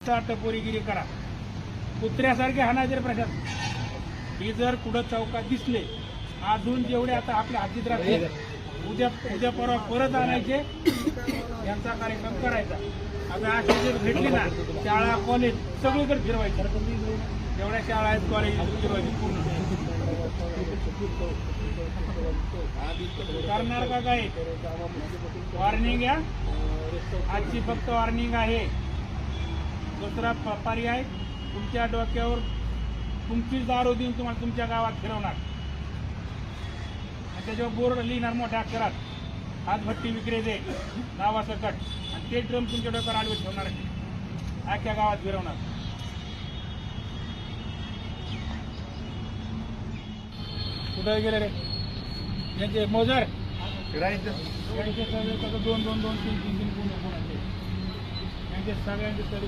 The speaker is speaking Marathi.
टपोरीगिरी करा, कुत्र्यासारखे हाणायचे प्रशासन. ही जर कुठं चौकात दिसले, अजून जेवढे आता आपल्या हातीत राहतील उद्या परवा परत आणायचे, यांचा कार्यक्रम करायचा. आता अशी जर भेटली ना, शाळा कॉलेज सगळीकडे फिरवायची. जेवढ्या शाळा आहेत कॉलेज फिरवायची पूर्ण. करणार का काय? वॉर्निंग घ्या, आजची फक्त वॉर्निंग आहे. दुसरा पर्याय, तुमच्या डोक्यावर तुमचीच दारू देऊन तुम्हाला तुमच्या गावात फिरवणार. त्याच्यावर बोर्ड लिहिणार मोठ्या अक्षरात, हातभट्टी विक्रेते नावासकट, आणि ते ड्रम तुमच्या डोक्यावर आडवे ठेवणार आहे, अख्ख्या गावात फिरवणार. कुठे गेले रे यांचे मोजर? यांचे सगळे 2-2, 2-3, 3-3 गुण यांचे सगळ्यांचे तरी